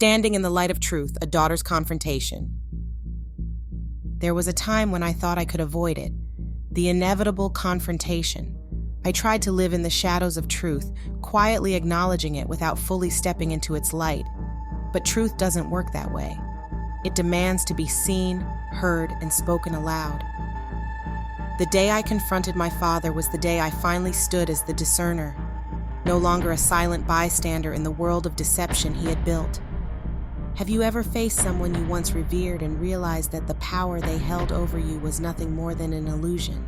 Standing in the Light of Truth, A Daughter's Confrontation. There was a time when I thought I could avoid it, the inevitable confrontation. I tried to live in the shadows of truth, quietly acknowledging it without fully stepping into its light. But truth doesn't work that way. It demands to be seen, heard, and spoken aloud. The day I confronted my father was the day I finally stood as the discerner, no longer a silent bystander in the world of deception he had built. Have you ever faced someone you once revered and realized that the power they held over you was nothing more than an illusion?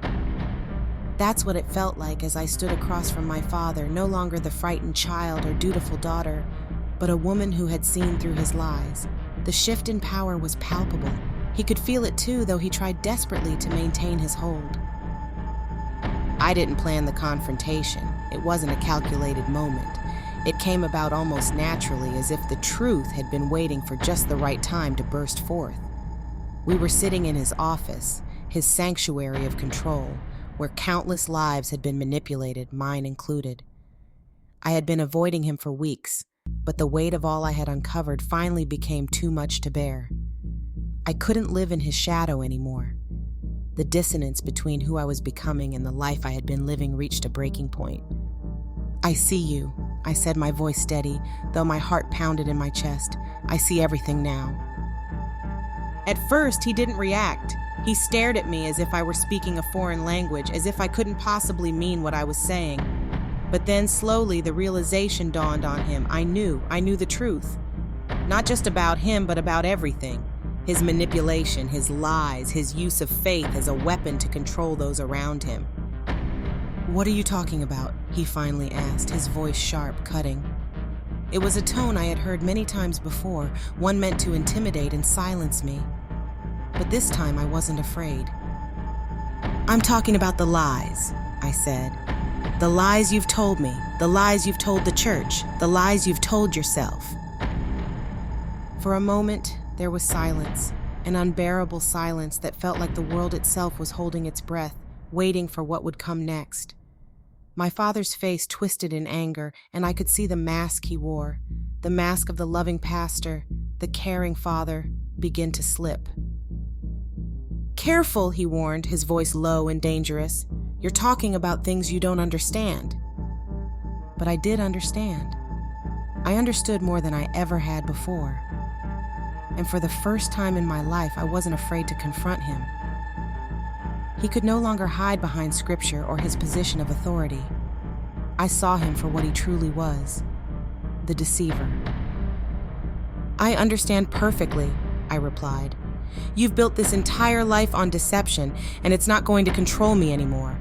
That's what it felt like as I stood across from my father, no longer the frightened child or dutiful daughter, but a woman who had seen through his lies. The shift in power was palpable. He could feel it too, though he tried desperately to maintain his hold. I didn't plan the confrontation. It wasn't a calculated moment. It came about almost naturally, as if the truth had been waiting for just the right time to burst forth. We were sitting in his office, his sanctuary of control, where countless lives had been manipulated, mine included. I had been avoiding him for weeks, but the weight of all I had uncovered finally became too much to bear. I couldn't live in his shadow anymore. The dissonance between who I was becoming and the life I had been living reached a breaking point. "I see you," I said, my voice steady, though my heart pounded in my chest. "I see everything now." At first, he didn't react. He stared at me as if I were speaking a foreign language, as if I couldn't possibly mean what I was saying. But then slowly the realization dawned on him. I knew the truth. Not just about him, but about everything. His manipulation, his lies, his use of faith as a weapon to control those around him. "What are you talking about?" he finally asked, his voice sharp, cutting. It was a tone I had heard many times before, one meant to intimidate and silence me. But this time I wasn't afraid. "I'm talking about the lies," I said. "The lies you've told me, the lies you've told the church, the lies you've told yourself." For a moment, there was silence, an unbearable silence that felt like the world itself was holding its breath, waiting for what would come next. My father's face twisted in anger, and I could see the mask he wore, the mask of the loving pastor, the caring father, begin to slip. "Careful," he warned, his voice low and dangerous. "You're talking about things you don't understand." But I did understand. I understood more than I ever had before. And for the first time in my life, I wasn't afraid to confront him. He could no longer hide behind scripture or his position of authority. I saw him for what he truly was, the deceiver. "I understand perfectly," I replied. "You've built this entire life on deception, and it's not going to control me anymore."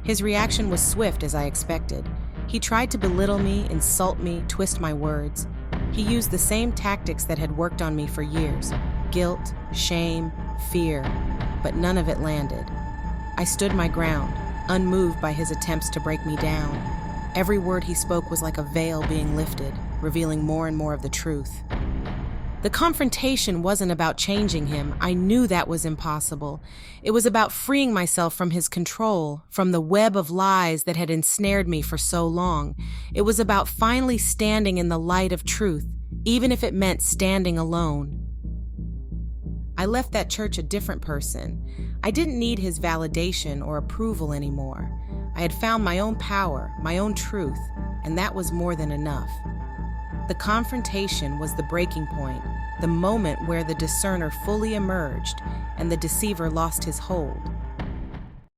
His reaction was swift, as I expected. He tried to belittle me, insult me, twist my words. He used the same tactics that had worked on me for years: guilt, shame, fear, but none of it landed. I stood my ground, unmoved by his attempts to break me down. Every word he spoke was like a veil being lifted, revealing more and more of the truth. The confrontation wasn't about changing him. I knew that was impossible. It was about freeing myself from his control, from the web of lies that had ensnared me for so long. It was about finally standing in the light of truth, even if it meant standing alone. I left that church a different person. I didn't need his validation or approval anymore. I had found my own power, my own truth, and that was more than enough. The confrontation was the breaking point, the moment where the discerner fully emerged and the deceiver lost his hold.